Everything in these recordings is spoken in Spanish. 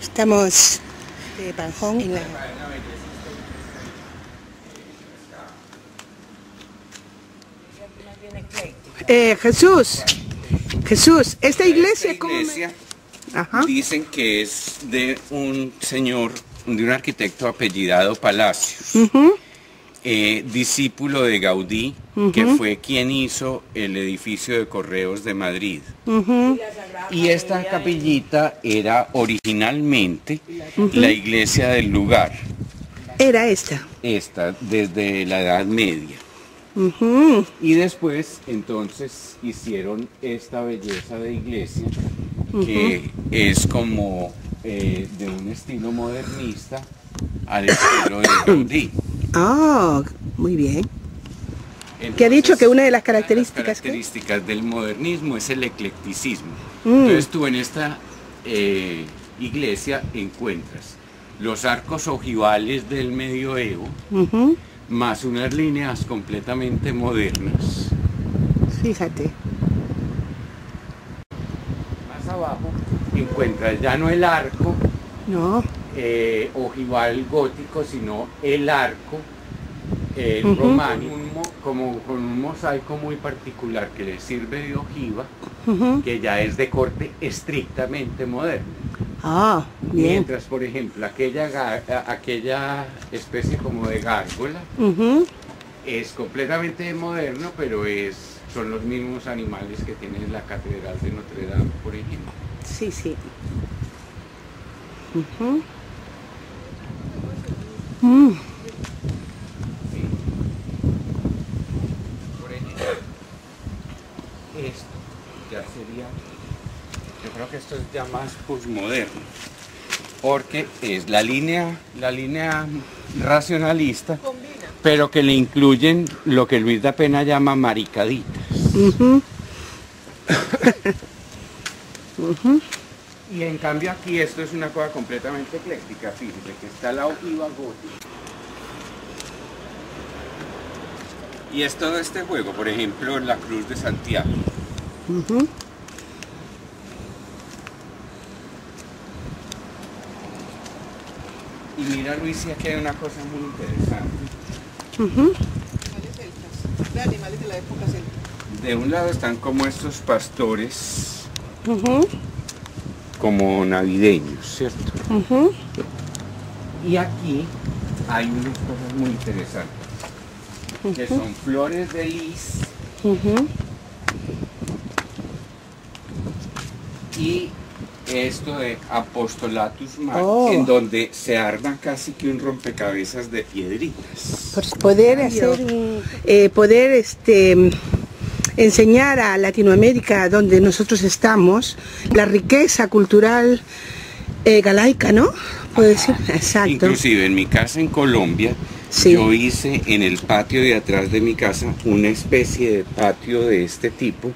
Estamos de Panjón en la... Jesús, esta iglesia, ¿cómo dicen que es de un señor, de un arquitecto apellidado Palacios, discípulo de Gaudí, que fue quien hizo el edificio de Correos de Madrid. Y esta capillita era originalmente la iglesia del lugar. ¿Era esta? Esta, desde la Edad Media. Y después, entonces, hicieron esta belleza de iglesia, que es como de un estilo modernista al estilo de Gaudí. Ah, muy bien. Entonces, que ha dicho que una de las características del modernismo es el eclecticismo. Entonces tú en esta iglesia encuentras los arcos ojivales del medioevo, más unas líneas completamente modernas. Fíjate. Más abajo encuentras ya no el arco ojival gótico, sino el arco románico, como con un mosaico muy particular que le sirve de ojiva, que ya es de corte estrictamente moderno. Ah, bien. Mientras, por ejemplo, aquella especie como de gárgola es completamente moderno, pero son los mismos animales que tiene la Catedral de Notre Dame, por ejemplo. Sí, sí. Por ejemplo, esto ya sería, yo creo que esto es ya más posmoderno, porque es la línea racionalista, pero que le incluyen lo que Luis da Pena llama maricaditas. Y en cambio aquí esto es una cosa completamente ecléctica, fíjense que está la ojiva gótica. Y es todo este juego, por ejemplo, la Cruz de Santiago. Y mira, Luis, si aquí hay una cosa muy interesante. De animales de la época celta. De un lado están como estos pastores, como navideños, ¿cierto? Y aquí hay unas cosas muy interesantes, que son flores de lis y esto de Apostolatus Magnus, en donde se arma casi que un rompecabezas de piedritas. Pues poder enseñar a Latinoamérica, donde nosotros estamos, la riqueza cultural galaica, ¿no? Puedo decir, exacto. Inclusive en mi casa en Colombia, yo hice en el patio de atrás de mi casa una especie de patio de este tipo,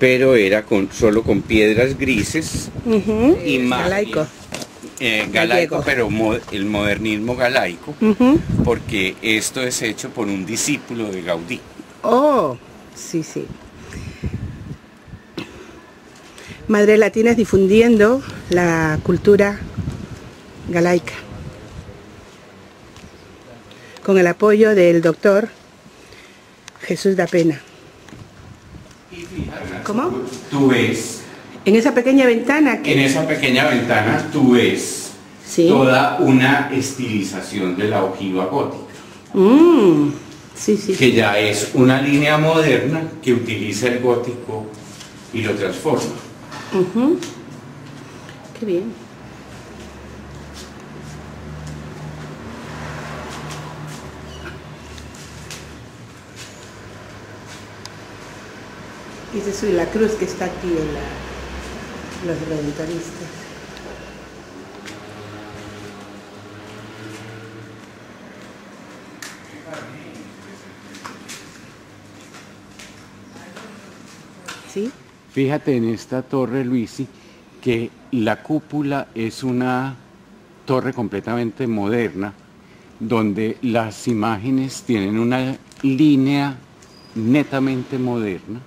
pero era solo con piedras grises y galaico. Galaico, pero el modernismo galaico, porque esto es hecho por un discípulo de Gaudí. Oh, sí, sí. Madres Latinas difundiendo la cultura galaica, con el apoyo del doctor Jesús da Pena. ¿Cómo? Tú ves. En esa pequeña ventana. En esa pequeña ventana tú ves toda una estilización de la ojiva gótica. Que ya es una línea moderna que utiliza el gótico y lo transforma. Qué bien. Esa es la cruz que está aquí en los redentoristas. ¿Sí? Fíjate en esta torre, Luisi, que la cúpula es una torre completamente moderna, donde las imágenes tienen una línea netamente moderna,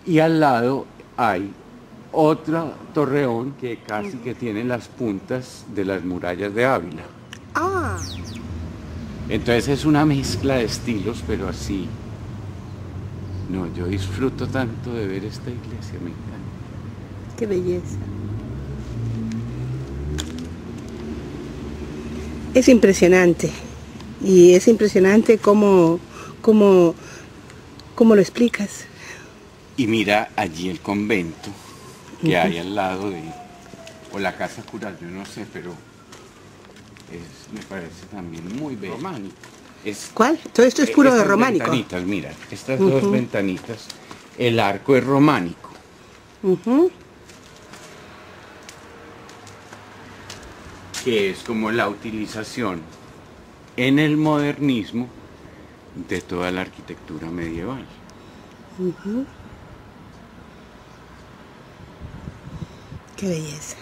y al lado hay otro torreón que casi que tiene las puntas de las murallas de Ávila. Ah. Entonces es una mezcla de estilos, pero así. No, yo disfruto tanto de ver esta iglesia, me encanta. Qué belleza. Es impresionante. Y es impresionante cómo lo explicas. Y mira allí el convento que hay al lado de, o la casa cural, yo no sé, pero me parece también muy bello. Románico. ¿Cuál? Todo esto es puro de románico. Ventanitas, mira, estas dos ventanitas, el arco es románico. Que es como la utilización en el modernismo de toda la arquitectura medieval. Qué belleza.